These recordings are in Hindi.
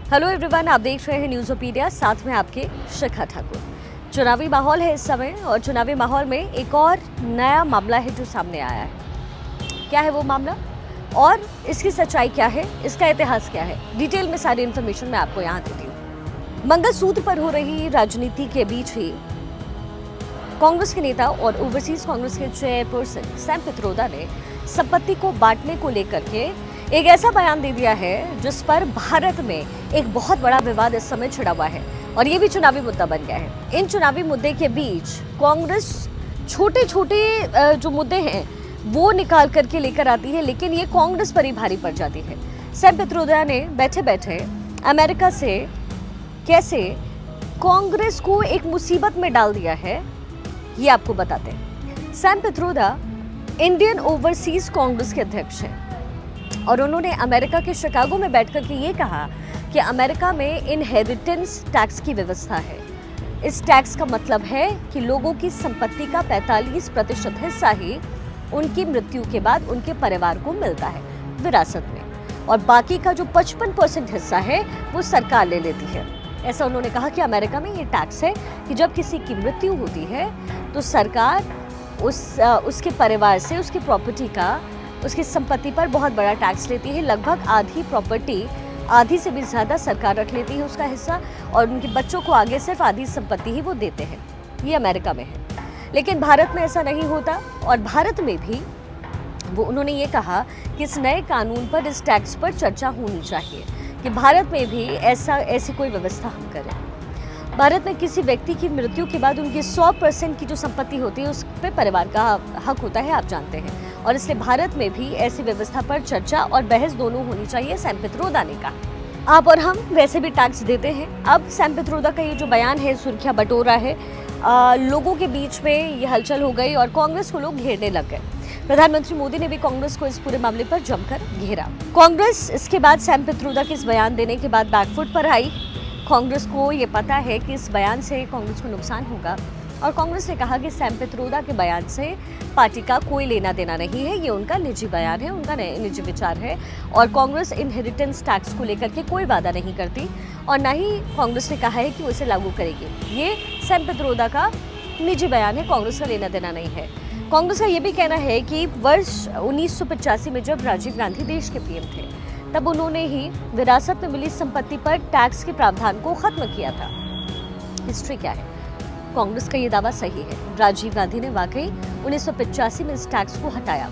हेलो एवरीवन, आप देख रहे हैं न्यूज़ोपीडिया, साथ में आपके शिखा ठाकुर। चुनावी माहौल है इस समय और चुनावी माहौल में एक और नया मामला है जो सामने आया है। क्या है वो मामला और इसकी सच्चाई क्या है, इसका इतिहास क्या है, डिटेल में सारी इन्फॉर्मेशन मैं आपको यहाँ देती हूँ। मंगलसूत्र पर हो रही राजनीति के बीच ही कांग्रेस के नेता और ओवरसीज कांग्रेस के चेयरपर्सन सैम पित्रोदा ने संपत्ति को बांटने को लेकर के एक ऐसा बयान दे दिया है जिस पर भारत में एक बहुत बड़ा विवाद इस समय छिड़ा हुआ है और ये भी चुनावी मुद्दा बन गया है। इन चुनावी मुद्दे के बीच कांग्रेस छोटे छोटे जो मुद्दे हैं वो निकाल करके लेकर आती है, लेकिन ये कांग्रेस पर ही भारी पड़ जाती है। सैम पित्रोदा ने बैठे बैठे अमेरिका से कैसे कांग्रेस को एक मुसीबत में डाल दिया है, ये आपको बताते हैं। Sam Pitroda Indian overseas Congress के अध्यक्ष हैं और उन्होंने अमेरिका के शिकागो में बैठकर के ये कहा कि अमेरिका में इनहेरिटेंस टैक्स की व्यवस्था है। इस टैक्स का मतलब है कि लोगों की संपत्ति का 45% हिस्सा ही उनकी मृत्यु के बाद उनके परिवार को मिलता है विरासत में, और बाकी का जो 55% हिस्सा है वो सरकार ले लेती है। ऐसा उन्होंने कहा कि अमेरिका में ये टैक्स है कि जब किसी की मृत्यु होती है तो सरकार उसके परिवार से उसकी प्रॉपर्टी का, उसकी संपत्ति पर बहुत बड़ा टैक्स लेती है। लगभग आधी प्रॉपर्टी, आधी से भी ज़्यादा सरकार रख लेती है उसका हिस्सा, और उनके बच्चों को आगे सिर्फ आधी संपत्ति ही वो देते हैं। ये अमेरिका में है, लेकिन भारत में ऐसा नहीं होता। और भारत में भी उन्होंने ये कहा कि इस नए कानून पर, इस टैक्स पर चर्चा होनी चाहिए कि भारत में भी ऐसी कोई व्यवस्था हम करें। भारत में किसी व्यक्ति की मृत्यु के बाद उनकी 100% की जो संपत्ति होती है उस पर परिवार का हक होता है, आप जानते हैं, और इसलिए भारत में भी ऐसी व्यवस्था पर चर्चा और बहस दोनों होनी चाहिए, सैम पित्रोदा ने कहा। आप और हम वैसे भी टैक्स देते हैं। अब सैम पित्रोदा का ये जो बयान है सुर्खियां बटोर रहा है, लोगों के बीच में ये हलचल हो गई और कांग्रेस को लोग घेरने लग गए। प्रधानमंत्री मोदी ने भी कांग्रेस को इस पूरे मामले पर जमकर घेरा। कांग्रेस इसके बाद सैम पित्रोदा के इस बयान देने के बाद बैकफुट पर आई। कांग्रेस को ये पता है कि इस बयान से कांग्रेस को नुकसान होगा और कांग्रेस ने कहा कि सैम पित्रोदा के बयान से पार्टी का कोई लेना देना नहीं है, ये उनका निजी बयान है, उनका निजी विचार है, और कांग्रेस इनहेरिटेंस टैक्स को लेकर के कोई वादा नहीं करती और ना ही कांग्रेस ने कहा है कि वो इसे लागू करेगी। ये सैम पित्रोदा का निजी बयान है, कांग्रेस का लेना देना नहीं है। कांग्रेस का ये भी कहना है कि वर्ष 1985 में जब राजीव गांधी देश के पीएम थे तब उन्होंने ही विरासत में मिली संपत्ति पर टैक्स के प्रावधान को खत्म किया था। हिस्ट्री क्या है? कांग्रेस का ये दावा सही है, राजीव गांधी ने वाकई 1985 में इस टैक्स को हटाया।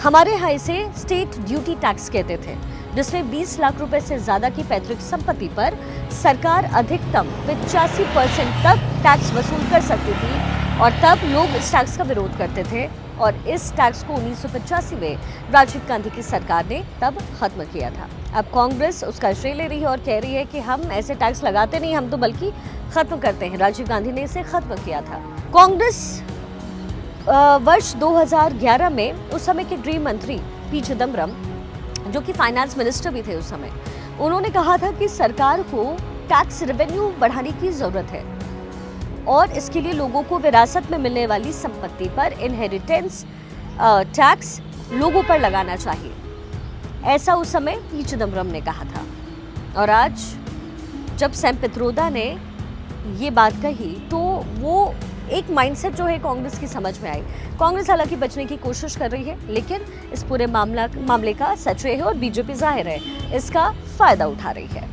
हमारे यहाँ इसे स्टेट ड्यूटी टैक्स कहते थे, जिसमें 20 लाख रुपए से ज्यादा की पैतृक संपत्ति पर सरकार अधिकतम 85% तक टैक्स वसूल कर सकती थी, और तब लोग इस टैक्स का विरोध करते थे और इस टैक्स को 1985 में राजीव गांधी की सरकार ने तब खत्म किया था। अब कांग्रेस उसका श्रेय ले रही है और कह रही है कि हम ऐसे टैक्स लगाते नहीं, हम तो बल्कि खत्म करते हैं। राजीव गांधी ने इसे खत्म किया था। कांग्रेस वर्ष 2011 में उस समय के गृह मंत्री पी चिदम्बरम, जो कि फाइनेंस मिनिस्टर भी थे उस समय, उन्होंने कहा था कि सरकार को टैक्स रेवेन्यू बढ़ाने की जरूरत है और इसके लिए लोगों को विरासत में मिलने वाली संपत्ति पर इनहेरिटेंस टैक्स लोगों पर लगाना चाहिए। ऐसा उस समय पी चिदम्बरम ने कहा था। और आज जब सैम पित्रोदा ने ये बात कही तो वो एक माइंडसेट जो है कांग्रेस की समझ में आई। कांग्रेस हालांकि बचने की कोशिश कर रही है, लेकिन इस पूरे मामले का सच है और बीजेपी जाहिर है इसका फायदा उठा रही है।